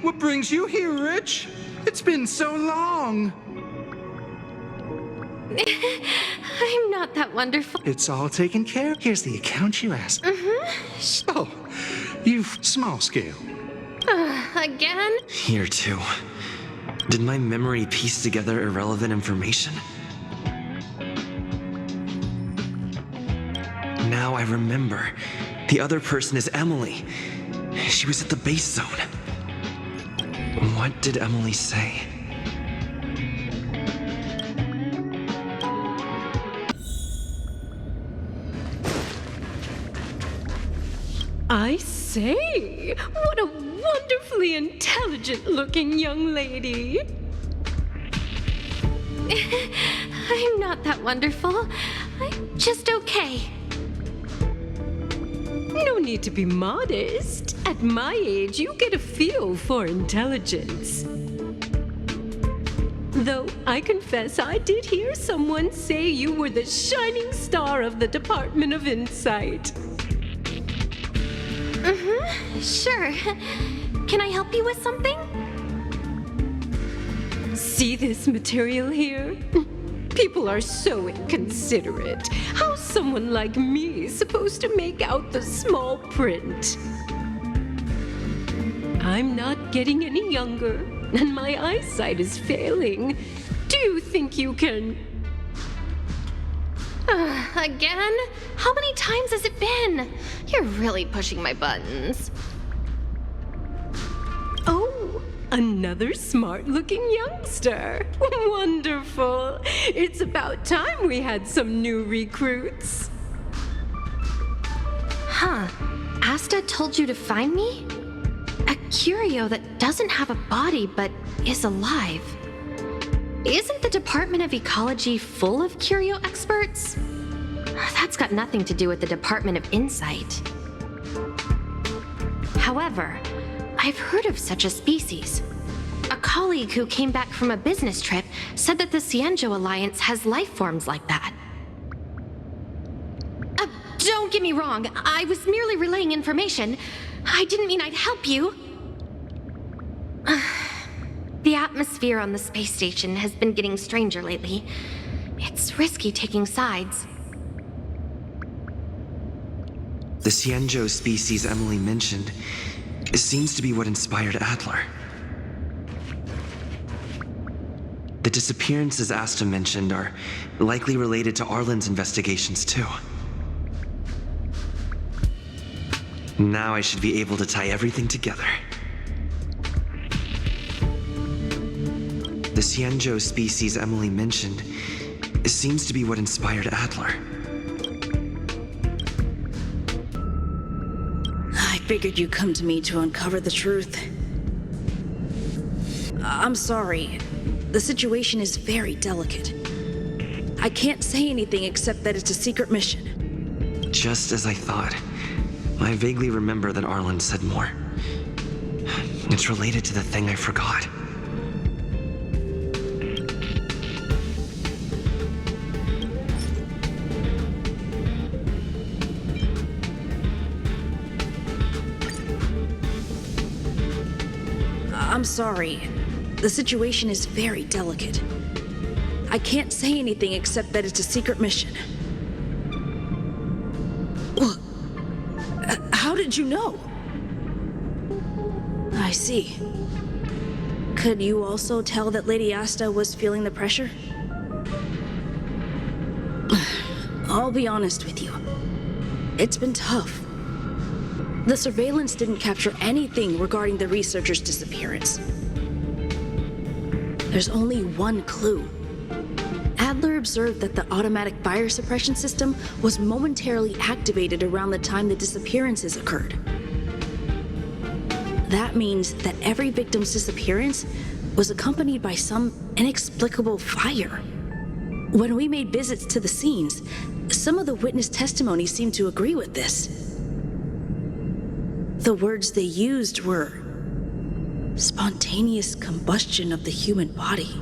What brings you here, Rich? It's been so long. I'm not that wonderful. It's all taken care of. Here's the account you asked. Oh, you've small scale. Again? Here too. Did my memory piece together irrelevant information? Now I remember. The other person is Emily. She was at the base zone. What did Emily say? I say, what a wonderfully intelligent-looking young lady. I'm not that wonderful. I'm just okay. No need to be modest. At my age, you get a feel for intelligence. Though I confess I did hear someone say you were the shining star of the Department of Insight. Sure. Can I help you with something? See this material here? People are so inconsiderate. How's someone like me supposed to make out the small print? I'm not getting any younger, and my eyesight is failing. Do you think you can... Again? How many times has it been? You're really pushing my buttons. Oh, another smart-looking youngster. Wonderful. It's about time we had some new recruits. Huh. Asta told you to find me? A curio that doesn't have a body but is alive. Isn't the Department of Ecology full of curio experts? That's got nothing to do with the Department of Insight. However, I've heard of such a species. A colleague who came back from a business trip said that the Cienjo Alliance has life forms like that. Don't get me wrong, I was merely relaying information. I didn't mean I'd help you. The atmosphere on the space station has been getting stranger lately. It's risky taking sides. The Cienjo species Emily mentioned seems to be what inspired Adler. The disappearances Asta mentioned are likely related to Arlen's investigations too. Now I should be able to tie everything together. The Cienjo species Emily mentioned seems to be what inspired Adler. I figured you'd come to me to uncover the truth. I'm sorry. The situation is very delicate. I can't say anything except that it's a secret mission. Just as I thought. I vaguely remember that Arlen said more. It's related to the thing I forgot. I'm sorry. The situation is very delicate. I can't say anything except that it's a secret mission. Well, how did you know? I see. Could you also tell that Lady Asta was feeling the pressure? I'll be honest with you. It's been tough. The surveillance didn't capture anything regarding the researcher's disappearance. There's only one clue. Adler observed that the automatic fire suppression system was momentarily activated around the time the disappearances occurred. That means that every victim's disappearance was accompanied by some inexplicable fire. When we made visits to the scenes, some of the witness testimony seemed to agree with this. The words they used were spontaneous combustion of the human body.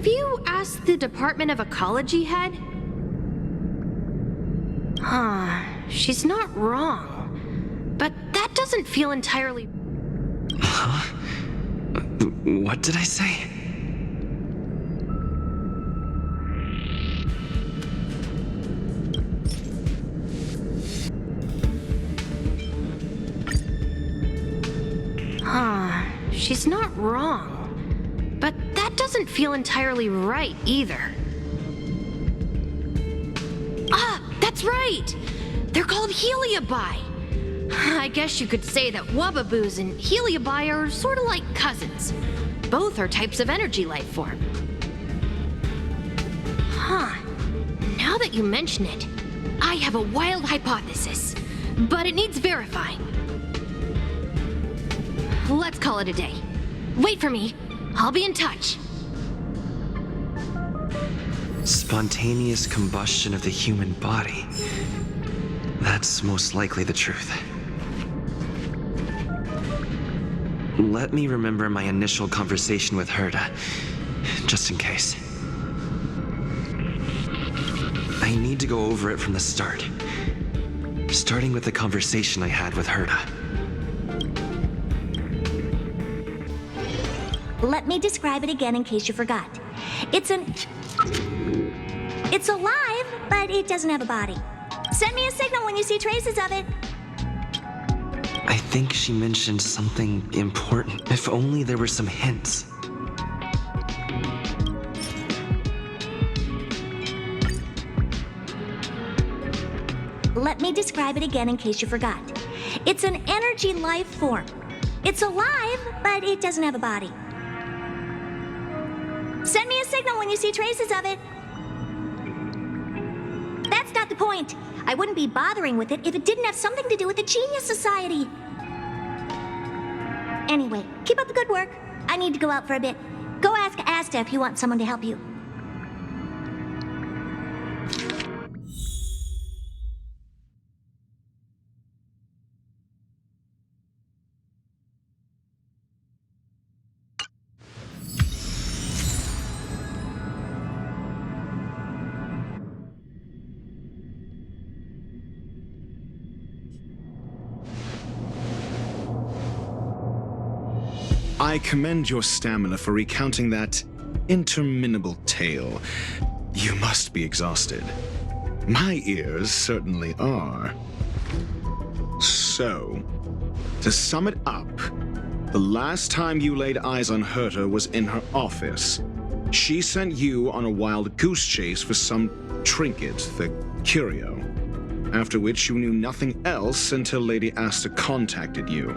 Have you asked the Department of Ecology head? She's not wrong. But that doesn't feel entirely... Huh? What did I say? She's not wrong. But that doesn't feel entirely right either. Ah, that's right! They're called Heliobi. I guess you could say that Wubbaboos and Heliobi are sort of like cousins. Both are types of energy life form. Now that you mention it, I have a wild hypothesis, but it needs verifying. Let's call it a day. Wait for me. I'll be in touch. Spontaneous combustion of the human body. That's most likely the truth. Let me remember my initial conversation with Herta, just in case. I need to go over it from the start, starting with the conversation I had with Herta. Let me describe it again in case you forgot. It's alive, but it doesn't have a body. Send me a signal when you see traces of it. I think she mentioned something important. If only there were some hints. Let me describe it again in case you forgot. It's an energy life form. It's alive, but it doesn't have a body. Send me a signal when you see traces of it. That's not the point. I wouldn't be bothering with it if it didn't have something to do with the Genius Society. Anyway, keep up the good work. I need to go out for a bit. Go ask Asta if you want someone to help you. I commend your stamina for recounting that interminable tale. You must be exhausted. My ears certainly are. So, to sum it up, the last time you laid eyes on Herta was in her office. She sent you on a wild goose chase for some trinket, the curio, after which you knew nothing else until Lady Asta contacted you.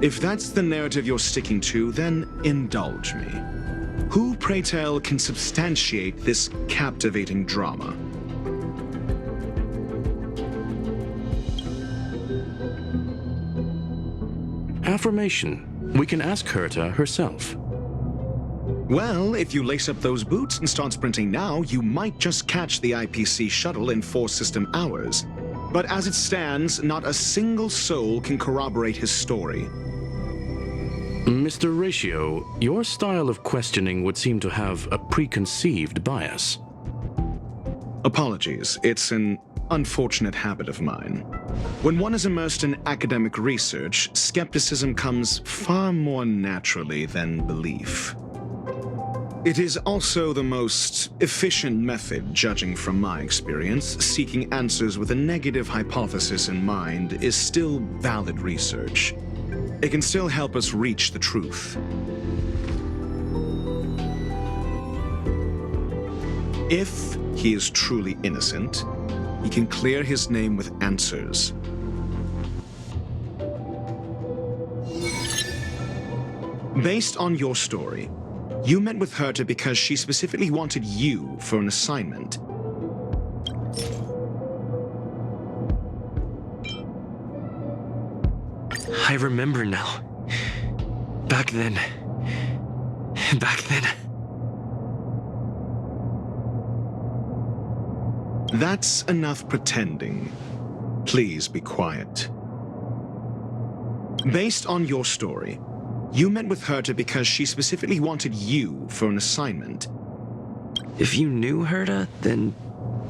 If that's the narrative you're sticking to, then indulge me. Who, pray tell, can substantiate this captivating drama? Affirmation. We can ask Herta herself. Well, if you lace up those boots and start sprinting now, you might just catch the IPC shuttle in 4 system hours. But as it stands, not a single soul can corroborate his story. Mr. Ratio, your style of questioning would seem to have a preconceived bias. Apologies, it's an unfortunate habit of mine. When one is immersed in academic research, skepticism comes far more naturally than belief. It is also the most efficient method, judging from my experience. Seeking answers with a negative hypothesis in mind is still valid research. It can still help us reach the truth. If he is truly innocent, he can clear his name with answers. Based on your story, you met with Herta because she specifically wanted you for an assignment. I remember now. Back then. That's enough pretending. Please be quiet. Based on your story, You met with Herta because she specifically wanted you for an assignment. If you knew Herta, then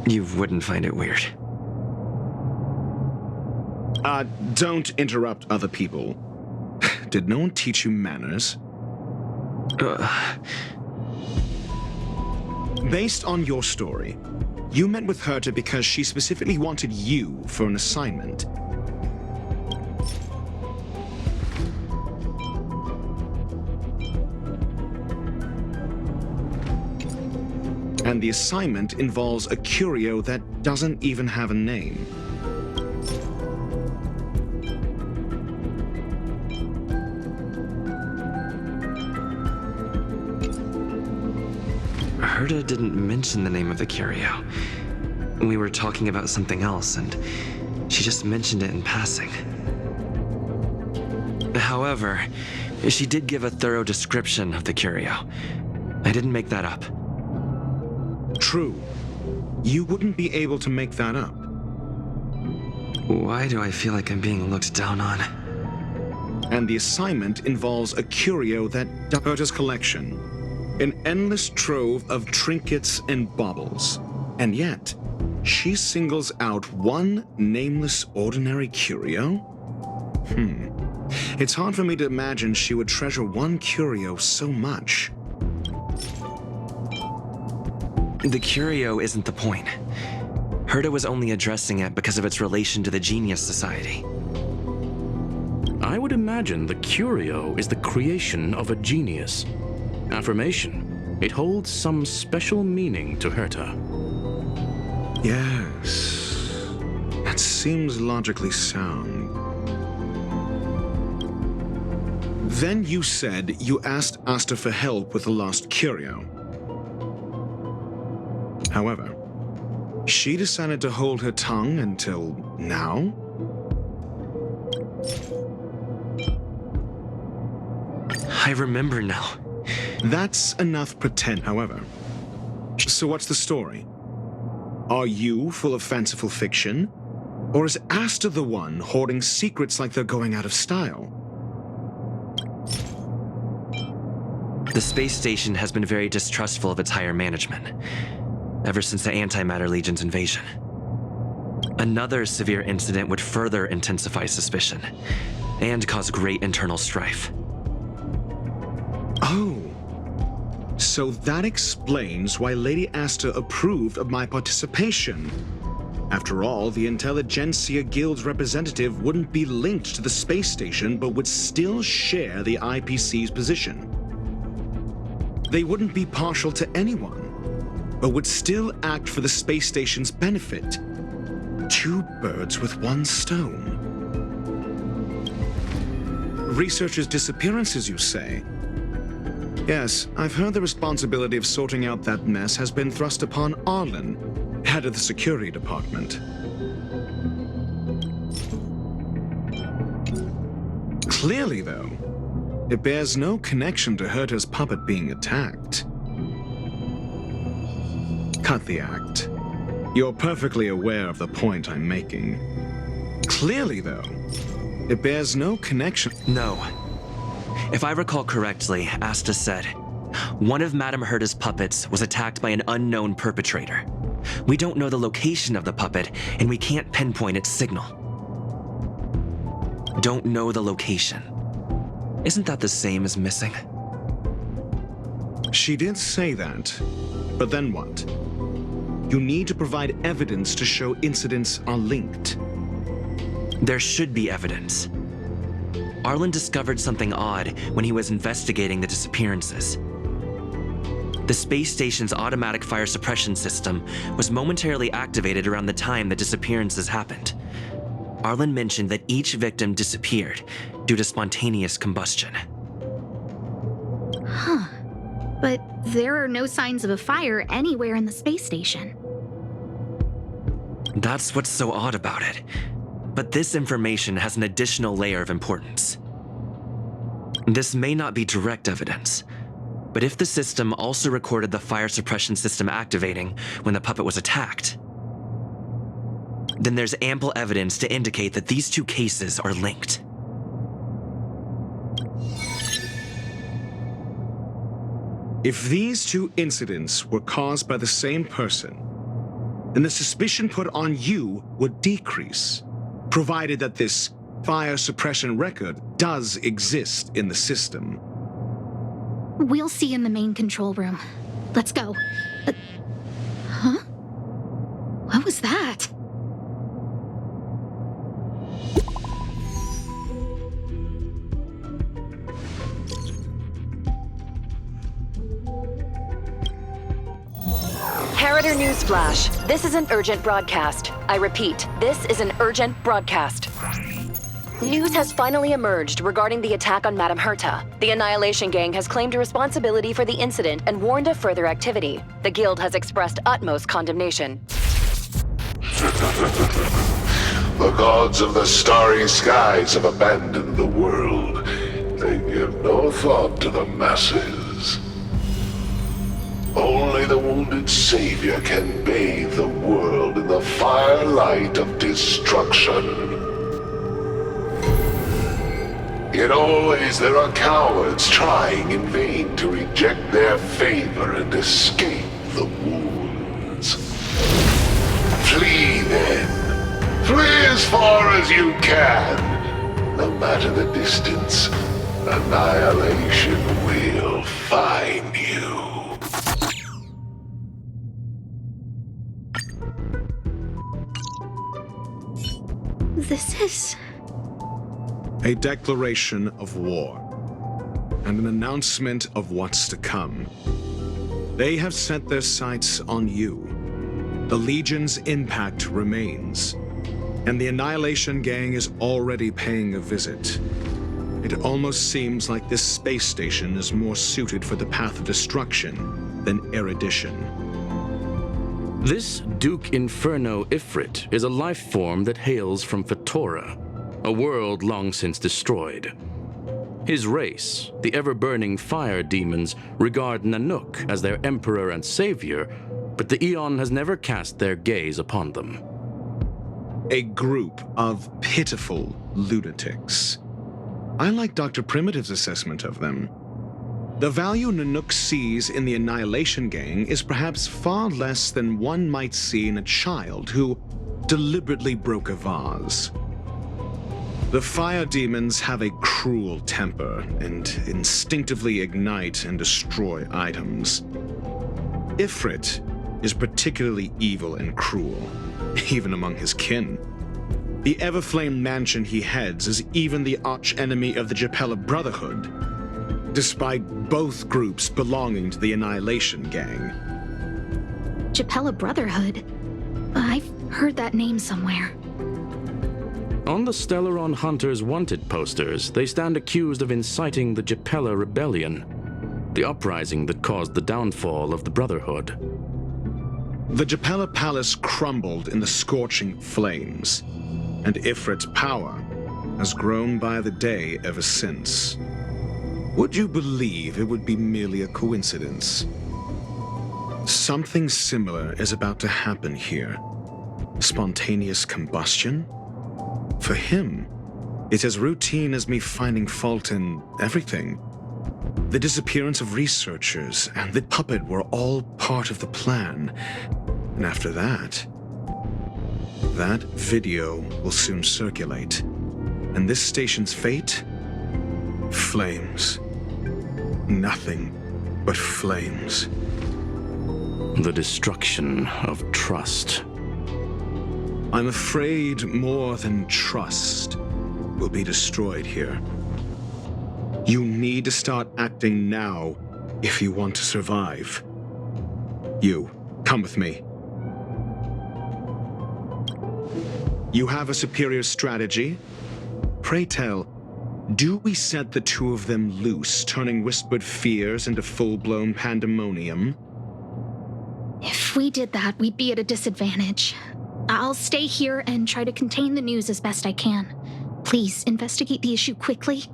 you wouldn't find it weird. Don't interrupt other people. Did no one teach you manners? Based on your story, you met with Herta because she specifically wanted you for an assignment. And the assignment involves a curio that doesn't even have a name. Herta didn't mention the name of the curio. We were talking about something else, and she just mentioned it in passing. However, she did give a thorough description of the curio. I didn't make that up. True. You wouldn't be able to make that up. Why do I feel like I'm being looked down on? And the assignment involves a curio that Herta's collection. An endless trove of trinkets and baubles. And yet, she singles out one nameless ordinary curio? It's hard for me to imagine she would treasure one curio so much. The curio isn't the point. Herta was only addressing it because of its relation to the Genius Society. I would imagine the curio is the creation of a genius. Affirmation. It holds some special meaning to Herta. Yes. That seems logically sound. Then you said you asked Asta for help with the lost curio. However, she decided to hold her tongue until now? I remember now. That's enough pretend, however. So what's the story? Are you full of fanciful fiction? Or is Asta the one hoarding secrets like they're going out of style? The space station has been very distrustful of its higher management, ever since the Antimatter Legion's invasion. Another severe incident would further intensify suspicion, and cause great internal strife. Oh. So that explains why Lady Asta approved of my participation. After all, the Intelligentsia Guild's representative wouldn't be linked to the space station, but would still share the IPC's position. They wouldn't be partial to anyone, but would still act for the space station's benefit. Two birds with one stone. Researchers' disappearances, you say? Yes, I've heard the responsibility of sorting out that mess has been thrust upon Arlen, head of the security department. Clearly, though, it bears no connection to Herta's puppet being attacked. Cut the act. You're perfectly aware of the point I'm making. Clearly, though, it bears no connection. No. If I recall correctly, Asta said, one of Madame Herta's puppets was attacked by an unknown perpetrator. We don't know the location of the puppet, and we can't pinpoint its signal. Don't know the location. Isn't that the same as missing? She did say that, but then what? You need to provide evidence to show incidents are linked. There should be evidence. Arlen discovered something odd when he was investigating the disappearances. The space station's automatic fire suppression system was momentarily activated around the time the disappearances happened. Arlen mentioned that each victim disappeared due to spontaneous combustion. Huh. But there are no signs of a fire anywhere in the space station. That's what's so odd about it. But this information has an additional layer of importance. This may not be direct evidence, but if the system also recorded the fire suppression system activating when the puppet was attacked, then there's ample evidence to indicate that these two cases are linked. If these two incidents were caused by the same person, then the suspicion put on you would decrease, provided that this fire suppression record does exist in the system. We'll see in the main control room. Let's go. Huh? What was that? Harrider Newsflash. This is an urgent broadcast. I repeat, this is an urgent broadcast. News has finally emerged regarding the attack on Madame Herta. The Annihilation Gang has claimed responsibility for the incident and warned of further activity. The Guild has expressed utmost condemnation. The gods of the starry skies have abandoned the world. They give no thought to the masses. Only the wounded savior can bathe the world in the firelight of destruction. Yet always there are cowards trying in vain to reject their favor and escape the wounds. Flee then. Flee as far as you can. No matter the distance, annihilation will find you. This is... A declaration of war, and an announcement of what's to come. They have set their sights on you. The Legion's impact remains, and the Annihilation Gang is already paying a visit. It almost seems like this space station is more suited for the path of destruction than erudition. This Duke Inferno Ifrit is a life form that hails from Fatora, a world long since destroyed. His race, the ever-burning fire demons, regard Nanook as their emperor and savior, but the Eon has never cast their gaze upon them. A group of pitiful lunatics. I like Dr. Primitive's assessment of them. The value Nanook sees in the Annihilation Gang is perhaps far less than one might see in a child who deliberately broke a vase. The fire demons have a cruel temper and instinctively ignite and destroy items. Ifrit is particularly evil and cruel, even among his kin. The Everflame mansion he heads is even the arch-enemy of the Japella Brotherhood, despite both groups belonging to the Annihilation Gang. Japella Brotherhood? I've heard that name somewhere. On the Stellaron Hunters Wanted posters, they stand accused of inciting the Japella Rebellion, the uprising that caused the downfall of the Brotherhood. The Japella Palace crumbled in the scorching flames, and Ifrit's power has grown by the day ever since. Would you believe it would be merely a coincidence? Something similar is about to happen here. Spontaneous combustion? For him, it's as routine as me finding fault in everything. The disappearance of researchers and the puppet were all part of the plan. And after that video will soon circulate. And this station's fate? Flames. Nothing but flames. The destruction of trust. I'm afraid more than trust will be destroyed here. You need to start acting now if you want to survive. You, come with me. You have a superior strategy? Pray tell, do we set the two of them loose, turning whispered fears into full-blown pandemonium? If we did that, we'd be at a disadvantage. I'll stay here and try to contain the news as best I can. Please, investigate the issue quickly.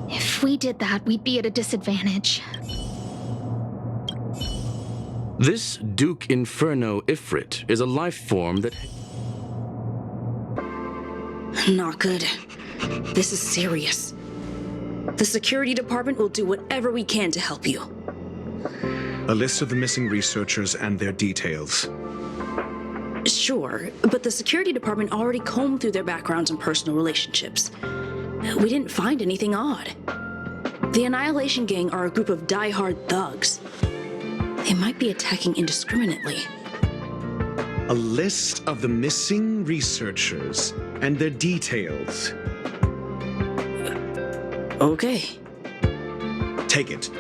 If we did that, we'd be at a disadvantage. This Duke Inferno Ifrit is a life form that... Not good. This is serious. The security department will do whatever we can to help you. A list of the missing researchers and their details. Sure, but the security department already combed through their backgrounds and personal relationships. We didn't find anything odd. The Annihilation Gang are a group of die-hard thugs. They might be attacking indiscriminately. A list of the missing researchers and their details. Okay. Take it.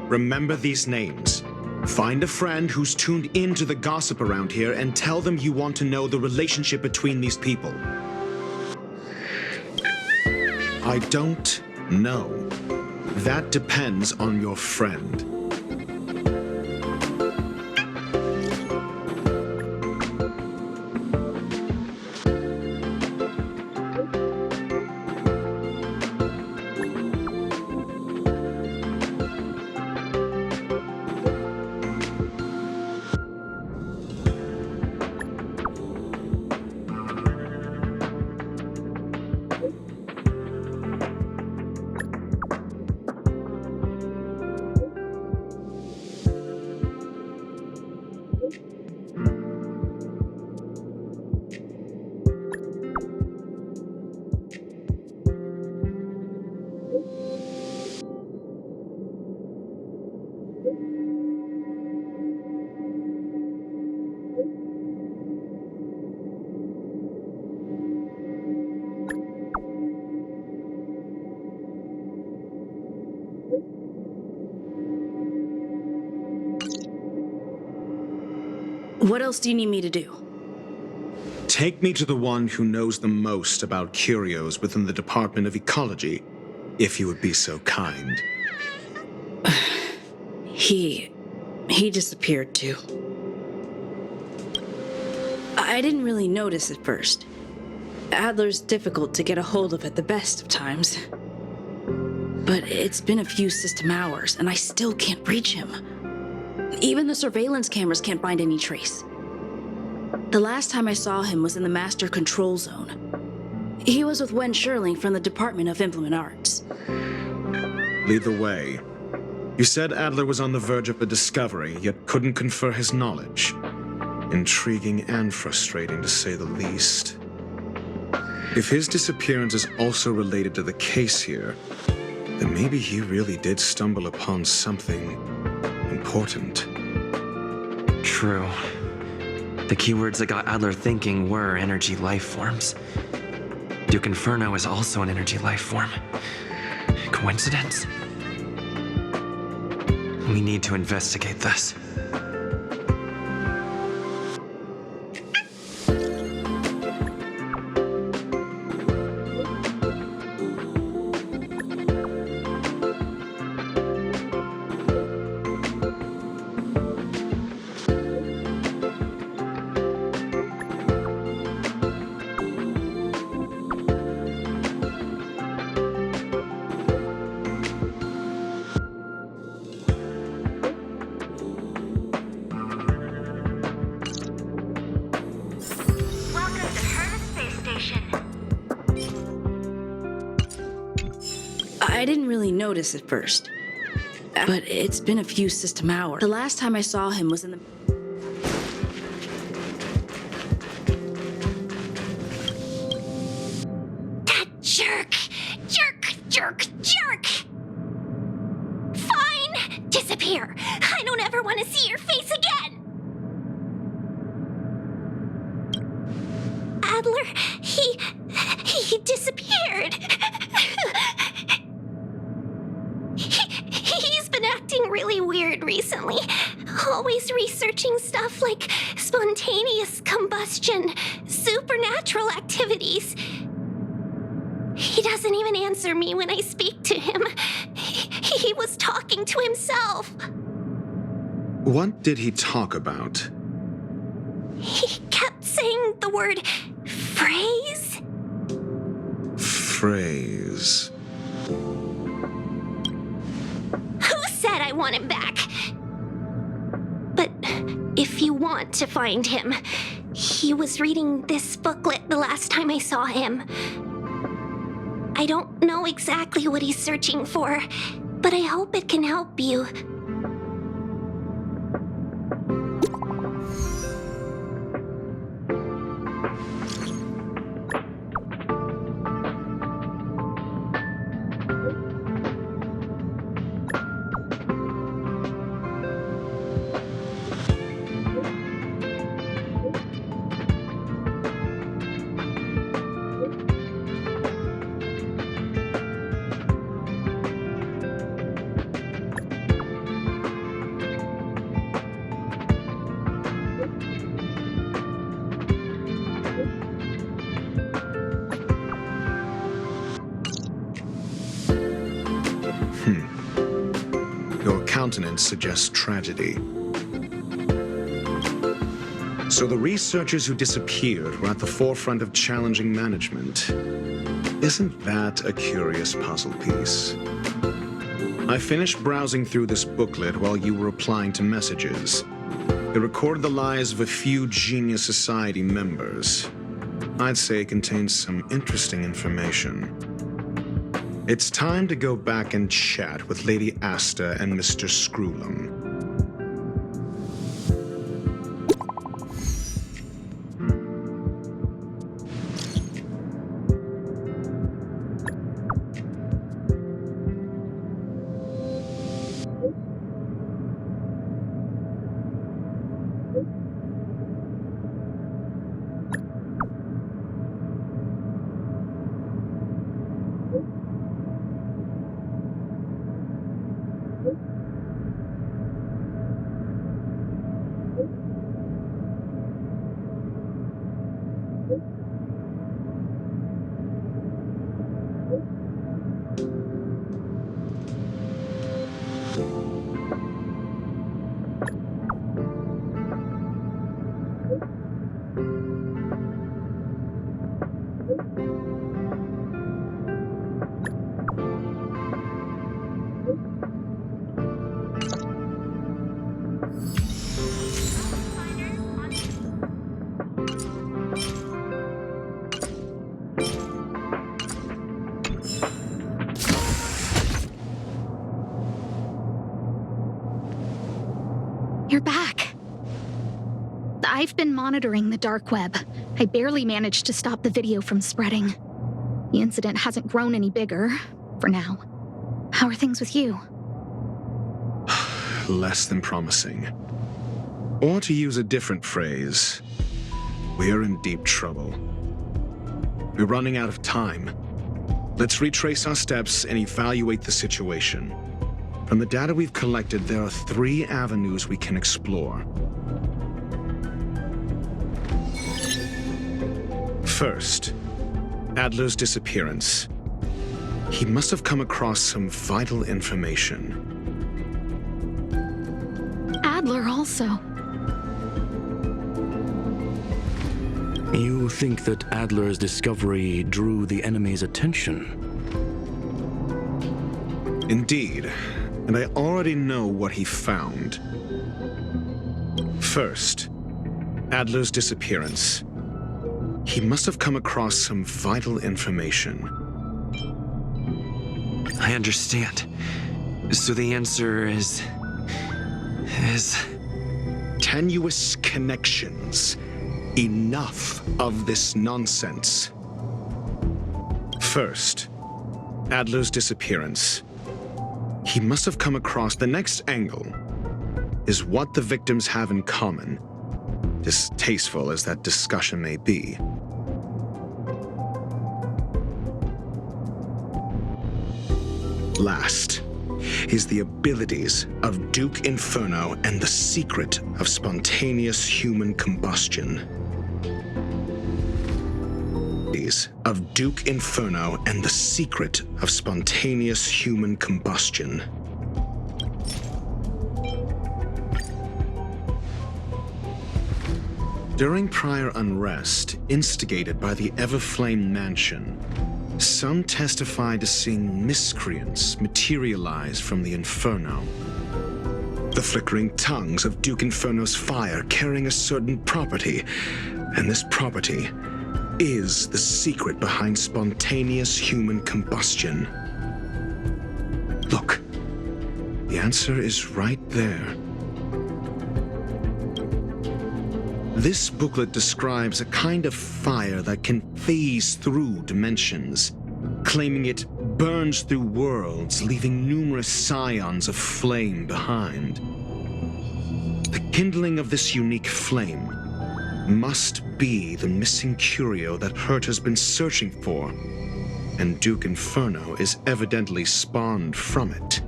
Remember these names. Find a friend who's tuned into the gossip around here and tell them you want to know the relationship between these people. I don't know. That depends on your friend. What else do you need me to do? Take me to the one who knows the most about curios within the Department of Ecology, if you would be so kind. He disappeared too. I didn't really notice at first. Adler's difficult to get a hold of at the best of times. But it's been a few system hours, and I still can't reach him. Even the surveillance cameras can't find any trace. The last time I saw him was in the Master Control Zone. He was with Wen Sherling from the Department of Implement Arts. Lead the way. You said Adler was on the verge of a discovery, yet couldn't confer his knowledge. Intriguing and frustrating, to say the least. If his disappearance is also related to the case here, then maybe he really did stumble upon something important. True. The keywords that got Adler thinking were energy life forms. Duke Inferno is also an energy life form. Coincidence? We need to investigate this. I didn't really notice at first. But it's been a few system hours. The last time I saw him was in the... That jerk! Jerk! Fine! Disappear! I don't ever want to see your face again! Adler, he disappeared. He's been acting really weird recently. Always researching stuff like spontaneous combustion, supernatural activities. He doesn't even answer me when I speak to him. He was talking to himself. What did he talk about? He kept saying the word phrase. Phrase. Who said I want him back? But if you want to find him, he was reading this booklet the last time I saw him. I don't know exactly what he's searching for, but I hope it can help you. Your countenance suggests tragedy. So the researchers who disappeared were at the forefront of challenging management. Isn't that a curious puzzle piece? I finished browsing through this booklet while you were replying to messages. It recorded the lives of a few Genius Society members. I'd say it contains some interesting information. It's time to go back and chat with Lady Asta and Mr. Screwlum. You're back. I've been monitoring the dark web. I barely managed to stop the video from spreading. The incident hasn't grown any bigger, for now. How are things with you? Less than promising. Or to use a different phrase, we're in deep trouble. We're running out of time. Let's retrace our steps and evaluate the situation. From the data we've collected, there are 3 avenues we can explore. First, Adler's disappearance. He must have come across some vital information. Adler also. You think that Adler's discovery drew the enemy's attention? Indeed, and I already know what he found. First, Adler's disappearance. He must have come across some vital information. I understand. So the answer is... Tenuous connections. Enough of this nonsense. First, Adler's disappearance. He must have come across the next angle is what the victims have in common, distasteful as that discussion may be. Last is the abilities of Duke Inferno and the secret of spontaneous human combustion. Of Duke Inferno and the secret of spontaneous human combustion. During prior unrest instigated by the Everflame Mansion, some testified to seeing miscreants materialize from the Inferno. The flickering tongues of Duke Inferno's fire carrying a certain property, and this property is the secret behind spontaneous human combustion? Look, the answer is right there. This booklet describes a kind of fire that can phase through dimensions, claiming it burns through worlds, leaving numerous scions of flame behind. The kindling of this unique flame must be the missing curio that Herta's been searching for, and Duke Inferno is evidently spawned from it.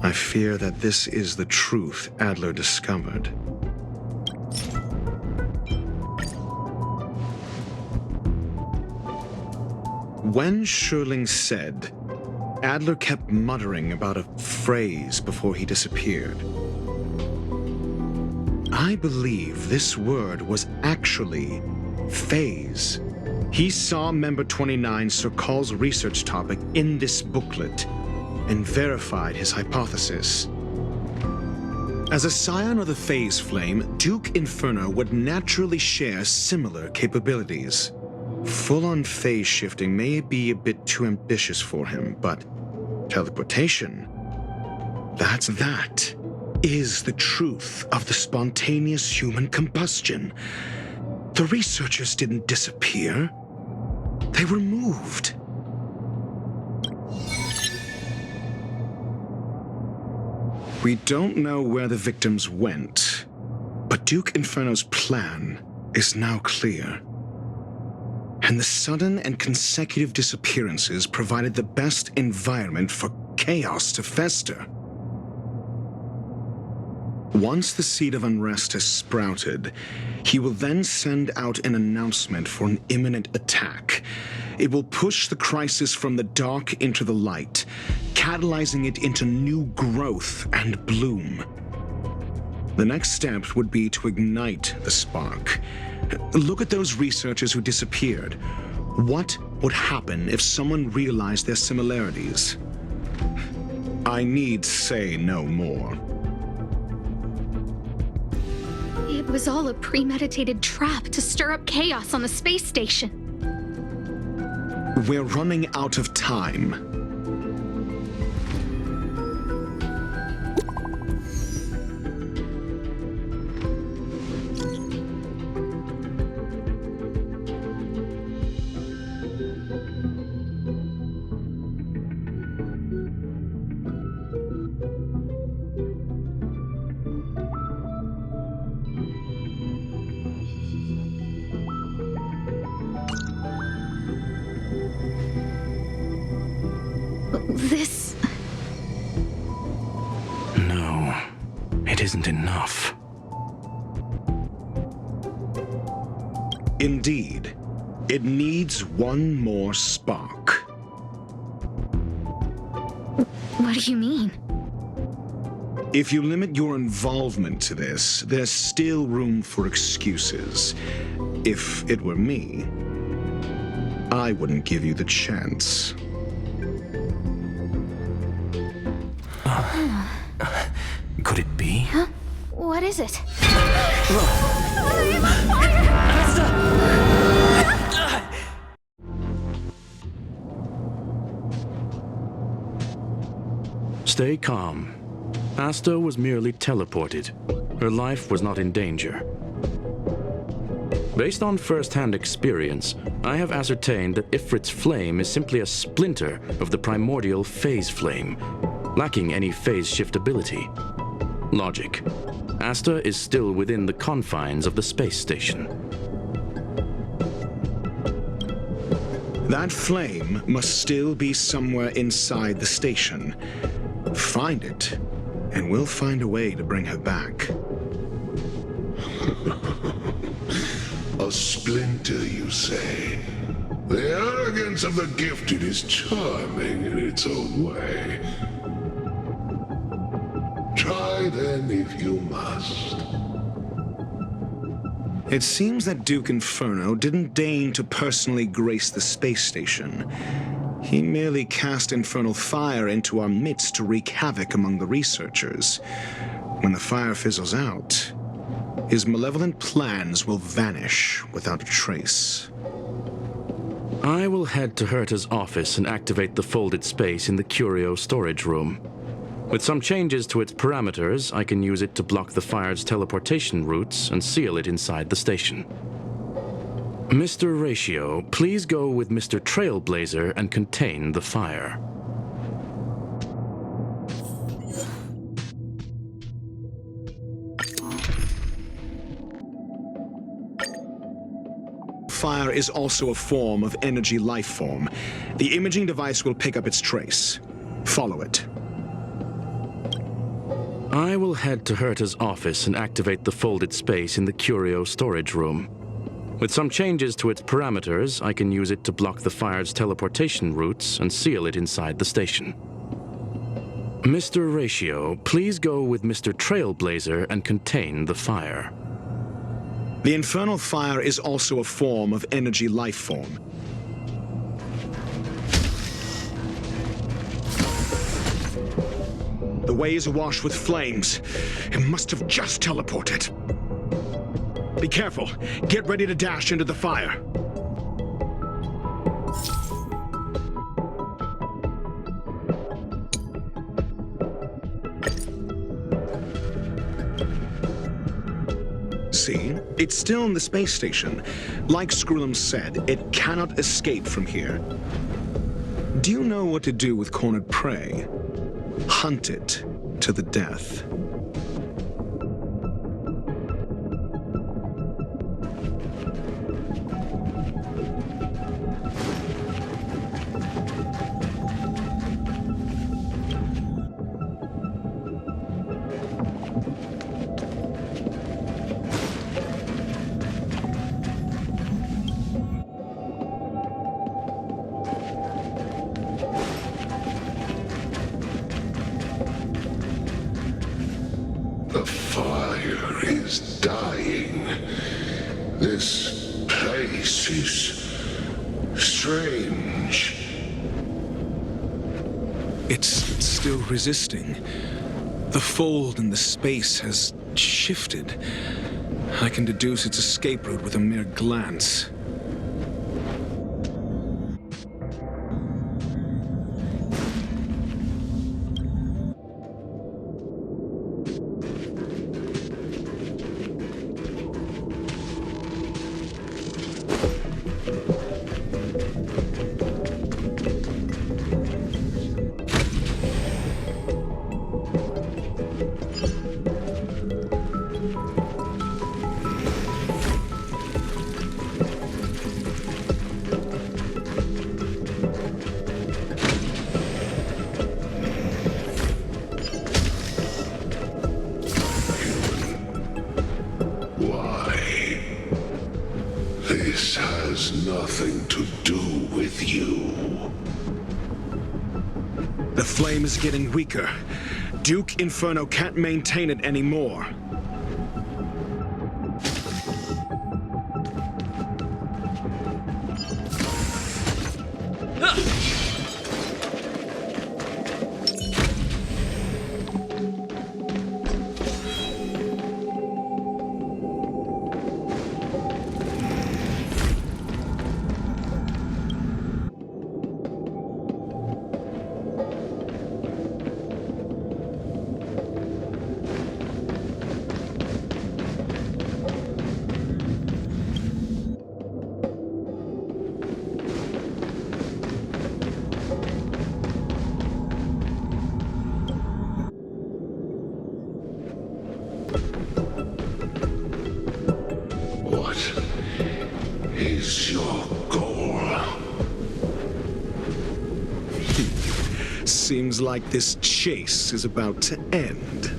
I fear that this is the truth Adler discovered. When Sherling said, Adler kept muttering about a phrase before he disappeared. I believe this word was actually phase. He saw Member 29 Sir Call's research topic in this booklet and verified his hypothesis. As a scion of the phase flame, Duke Inferno would naturally share similar capabilities. Full-on phase shifting may be a bit too ambitious for him, but teleportation, that is the truth of the spontaneous human combustion. The researchers didn't disappear. They were moved. We don't know where the victims went, but Duke Inferno's plan is now clear. And the sudden and consecutive disappearances provided the best environment for chaos to fester. Once the seed of unrest has sprouted, he will then send out an announcement for an imminent attack. It will push the crisis from the dark into the light, catalyzing it into new growth and bloom. The next step would be to ignite the spark. Look at those researchers who disappeared. What would happen if someone realized their similarities? I need say no more. It was all a premeditated trap to stir up chaos on the space station. We're running out of time. This... No, it isn't enough. Indeed, it needs one more spark. What do you mean? If you limit your involvement to this, there's still room for excuses. If it were me, I wouldn't give you the chance. Could it be? Huh? What is it? Stay calm. Asta was merely teleported. Her life was not in danger. Based on first-hand experience, I have ascertained that Ifrit's flame is simply a splinter of the primordial phase flame, lacking any phase shiftability. Logic. Asta is still within the confines of the space station. That flame must still be somewhere inside the station. Find it, and we'll find a way to bring her back. A splinter, you say? The arrogance of the gifted is charming in its own way. Try then if you must. It seems that Duke Inferno didn't deign to personally grace the space station. He merely cast infernal fire into our midst to wreak havoc among the researchers. When the fire fizzles out, his malevolent plans will vanish without a trace. I will head to Herta's office and activate the folded space in the curio storage room. With some changes to its parameters, I can use it to block the fire's teleportation routes and seal it inside the station. Mr. Ratio, please go with Mr. Trailblazer and contain the fire. Fire is also a form of energy life form. The imaging device will pick up its trace. Follow it. I will head to Herta's office and activate the folded space in the curio storage room. With some changes to its parameters, I can use it to block the fire's teleportation routes and seal it inside the station. Mr. Ratio, please go with Mr. Trailblazer and contain the fire. The infernal fire is also a form of energy life form. The way is awash with flames. It must have just teleported. Be careful. Get ready to dash into the fire. See? It's still in the space station. Like Skrullum said, it cannot escape from here. Do you know what to do with cornered prey? Hunt it to the death. The fire is dying. This place is strange. It's still resisting. The fold in the space has shifted. I can deduce its escape route with a mere glance. This has nothing to do with you. The flame is getting weaker. Duke Inferno can't maintain it anymore. What is your goal? Seems like this chase is about to end.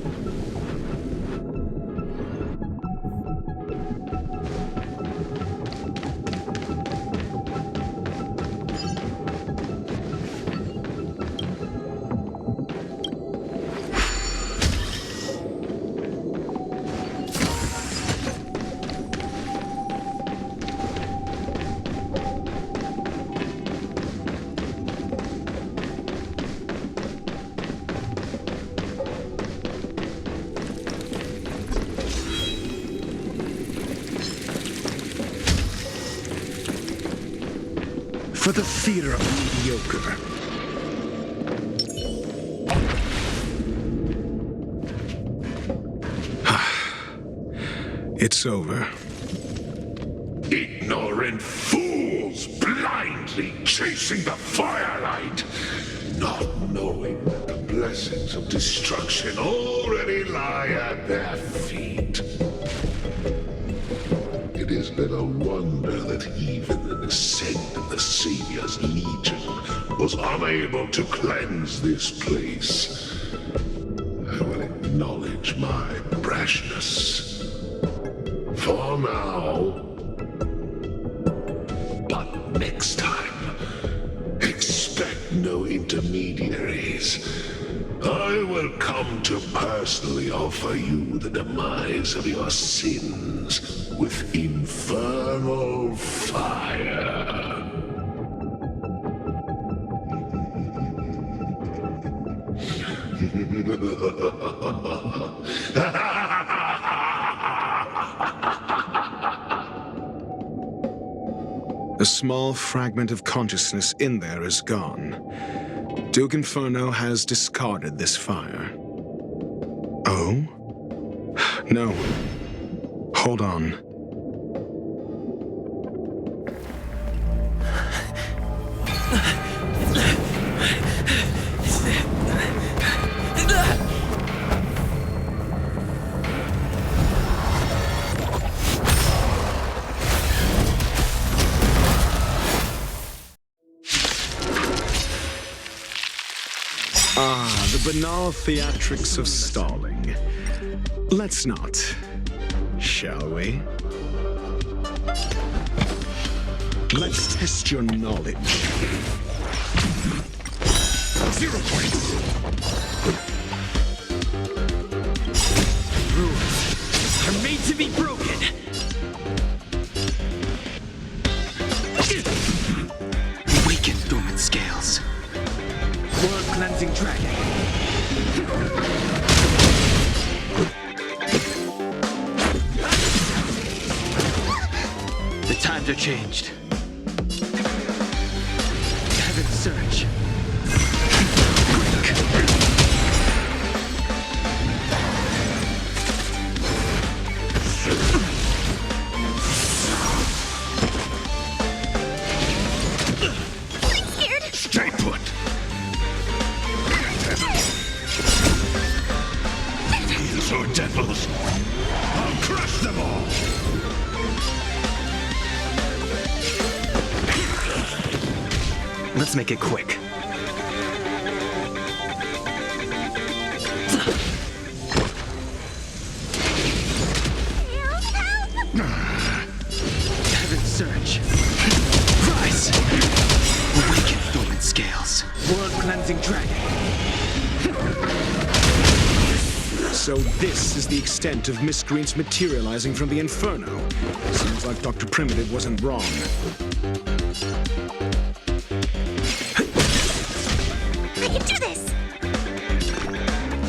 for the theater of the mediocre. It's over. Ignorant fools blindly chasing the firelight, not knowing that the blessings of destruction already lie at their feet. It is little wonder that even the descent of the Savior's Legion was unable to cleanse this place. I will acknowledge my brashness. For now. But next time, expect no intermediaries. I will come to personally offer you the demise of your sins with infernal fire. A small fragment of consciousness in there is gone. Duke Inferno has discarded this fire. Oh? No. Hold on. The banal theatrics of stalling. Let's not, shall we? Let's test your knowledge. 0 points! Rules are made to be broken. Awaken dormant scales. World cleansing dragon. The times are changed. Heaven surge. Stay put! These are devils! I'll crush them all! Let's make it quick. Heaven surge. Rise! Awaken dormant scales. World cleansing dragon. So this is the extent of miscreants materializing from the Inferno. Seems like Dr. Primitive wasn't wrong. I can do this!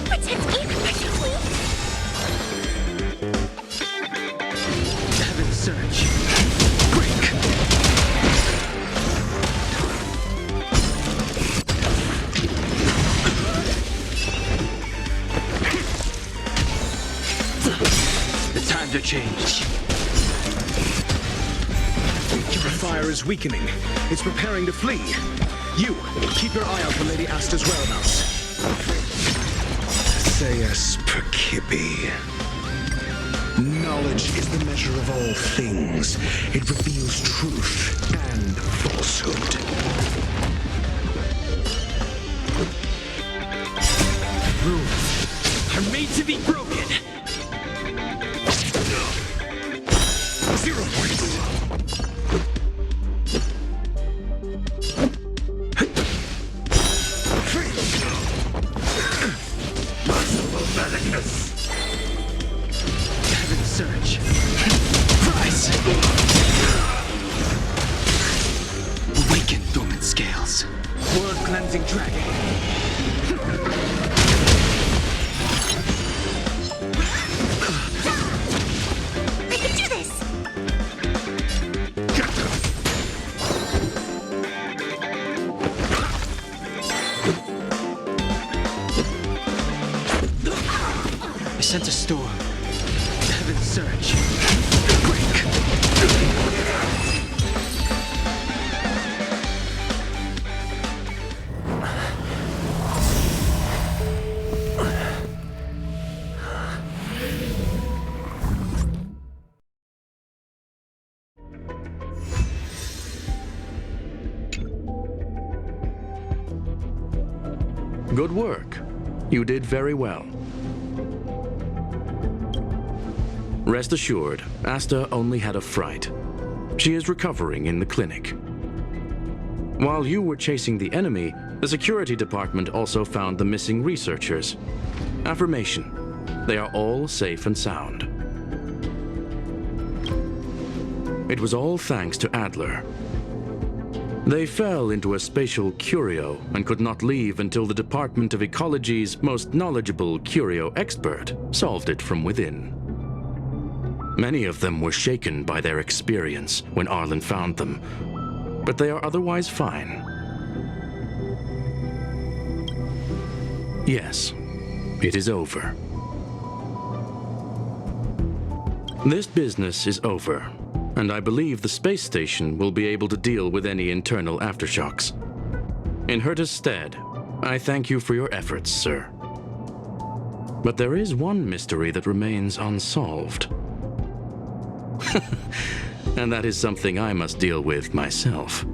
Pretend to be professionally. Heaven surge. Break. The times are changed. Your fire is weakening. It's preparing to flee. You, keep your eye out for Lady Asta's whereabouts. Theus Percipi. Knowledge is the measure of all things. It reveals truth and falsehood. Rules are made to be broken. 0 points! Heaven surge. Rise! Awaken dormant scales. World cleansing dragon. I can do this! sense a storm. Heaven surge. Break. Good work. You did very well. Rest assured, Asta only had a fright. She is recovering in the clinic. While you were chasing the enemy, the security department also found the missing researchers. Affirmation. They are all safe and sound. It was all thanks to Adler. They fell into a spatial curio and could not leave until the Department of Ecology's most knowledgeable curio expert solved it from within. Many of them were shaken by their experience when Arlen found them, but they are otherwise fine. Yes, it is over. This business is over, and I believe the space station will be able to deal with any internal aftershocks. In Herta's stead, I thank you for your efforts, sir. But there is one mystery that remains unsolved. And that is something I must deal with myself.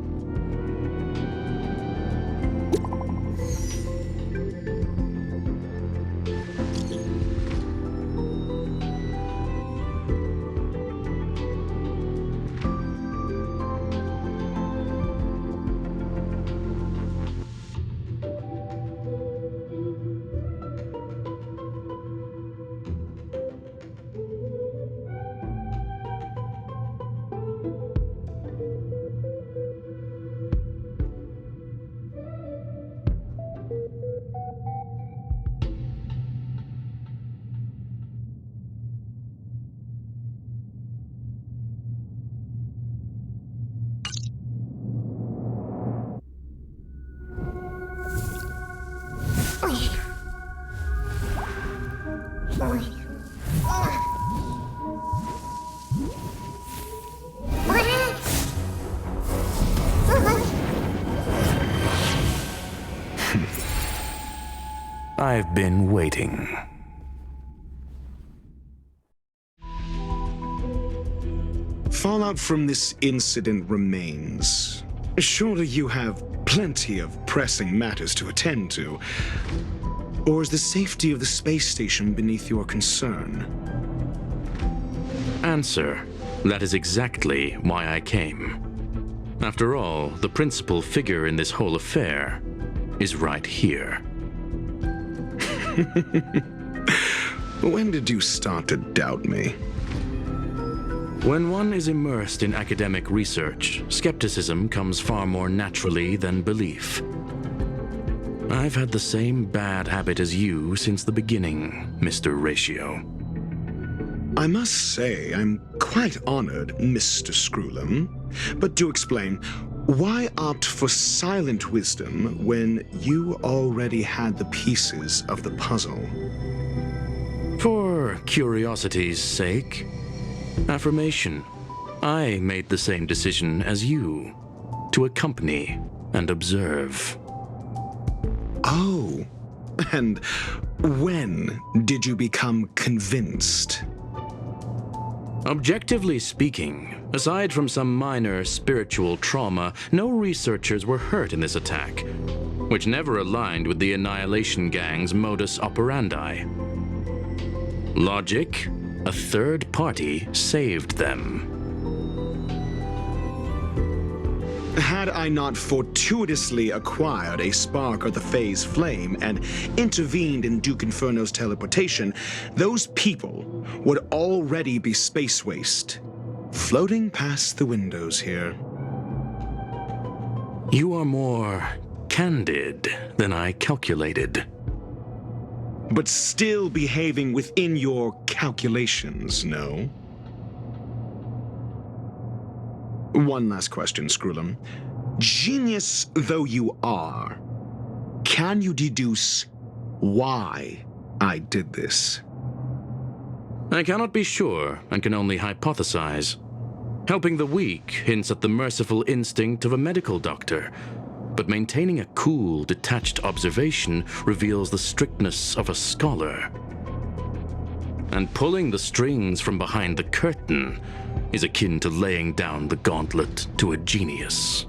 I've been waiting. Fallout from this incident remains. Surely you have plenty of pressing matters to attend to. Or is the safety of the space station beneath your concern? Answer. That is exactly why I came. After all, the principal figure in this whole affair is right here. When did you start to doubt me? When one is immersed in academic research, skepticism comes far more naturally than belief. I've had the same bad habit as you since the beginning, Mr. Ratio. I must say I'm quite honored, Mr. Screwlam. But do explain, why opt for silent wisdom when you already had the pieces of the puzzle? For curiosity's sake. Affirmation. I made the same decision as you, to accompany and observe. Oh, and when did you become convinced? Objectively speaking, aside from some minor spiritual trauma, no researchers were hurt in this attack, which never aligned with the Annihilation Gang's modus operandi. Logic? A third party saved them. Had I not fortuitously acquired a spark of the phase flame and intervened in Duke Inferno's teleportation, those people would already be space waste, floating past the windows here. You are more candid than I calculated. But still behaving within your calculations, no? One last question, Screwlam. Genius though you are, can you deduce why I did this? I cannot be sure and can only hypothesize. Helping the weak hints at the merciful instinct of a medical doctor, but maintaining a cool, detached observation reveals the strictness of a scholar. And pulling the strings from behind the curtain is akin to laying down the gauntlet to a genius.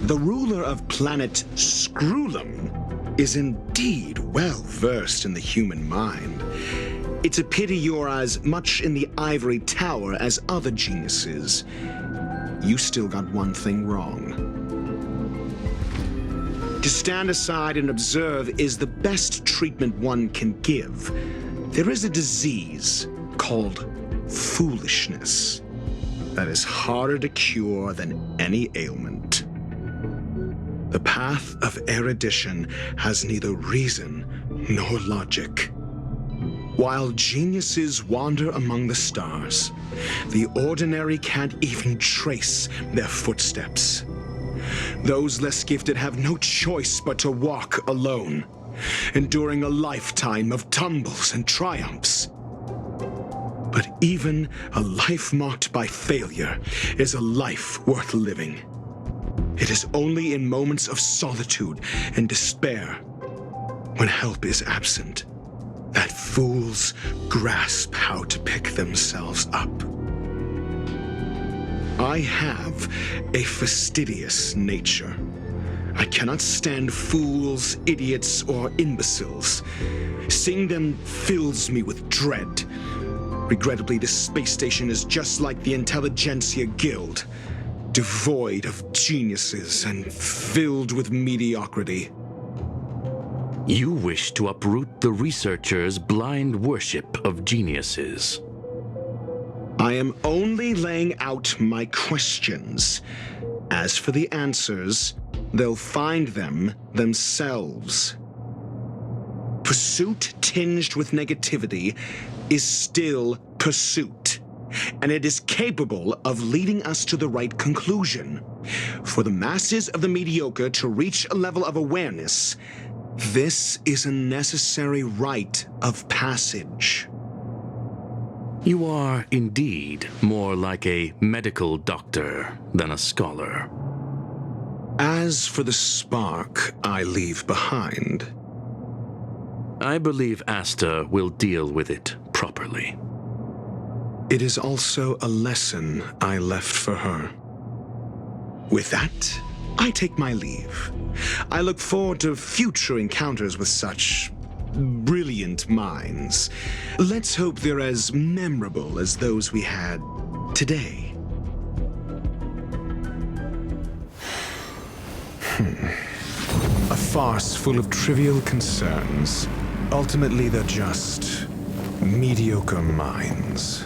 The ruler of planet Screwlum is indeed well versed in the human mind. It's a pity you're as much in the ivory tower as other geniuses. You still got one thing wrong. To stand aside and observe is the best treatment one can give. There is a disease called foolishness that is harder to cure than any ailment. The path of erudition has neither reason nor logic. While geniuses wander among the stars, the ordinary can't even trace their footsteps. Those less gifted have no choice but to walk alone, enduring a lifetime of tumbles and triumphs. But even a life marked by failure is a life worth living. It is only in moments of solitude and despair, when help is absent, that fools grasp how to pick themselves up. I have a fastidious nature. I cannot stand fools, idiots, or imbeciles. Seeing them fills me with dread. Regrettably, this space station is just like the Intelligentsia Guild, devoid of geniuses and filled with mediocrity. You wish to uproot the researchers' blind worship of geniuses. I am only laying out my questions. As for the answers, they'll find them themselves. Pursuit tinged with negativity is still pursuit, and it is capable of leading us to the right conclusion. For the masses of the mediocre to reach a level of awareness, this is a necessary rite of passage. You are indeed more like a medical doctor than a scholar. As for the spark I leave behind, I believe Asta will deal with it properly. it is also a lesson I left for her. With that, I take my leave. I look forward to future encounters with such brilliant minds. Let's hope they're as memorable as those we had today. A farce full of trivial concerns. Ultimately, they're just mediocre minds.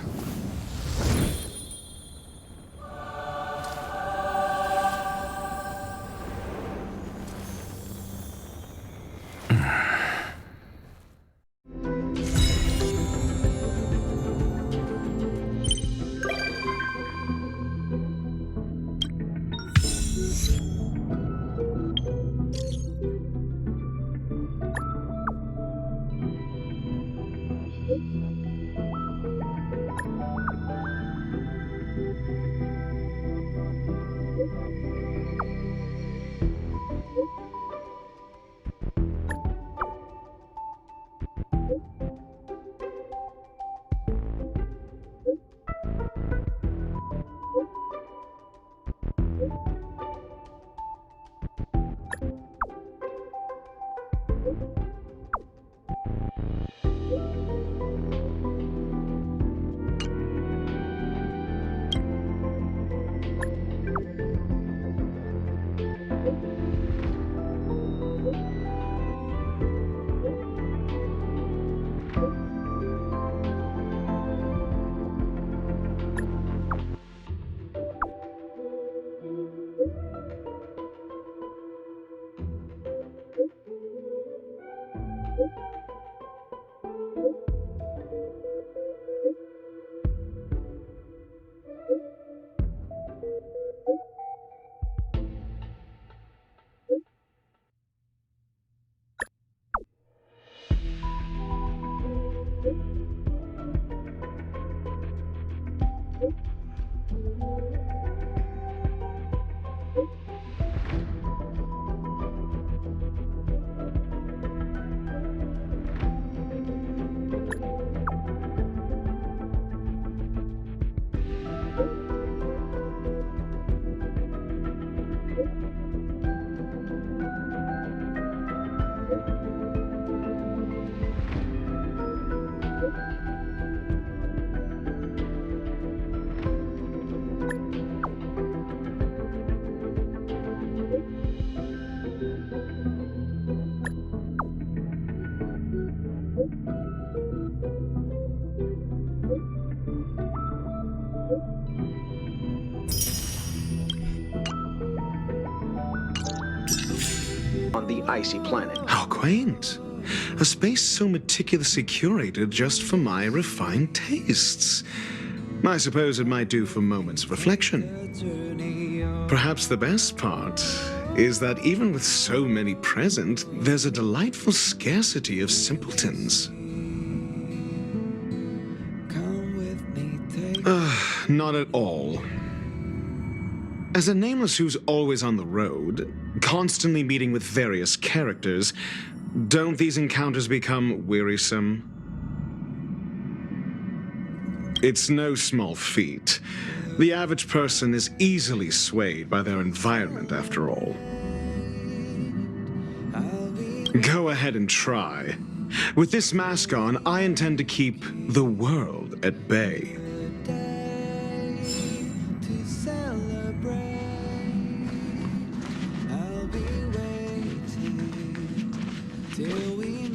on the icy planet. How quaint. A space so meticulously curated just for my refined tastes. I suppose it might do for moments of reflection. Perhaps the best part is that even with so many present, there's a delightful scarcity of simpletons. Not at all. As a nameless who's always on the road, constantly meeting with various characters, don't these encounters become wearisome? It's no small feat. The average person is easily swayed by their environment, after all. Go ahead and try. With this mask on, I intend to keep the world at bay. Till we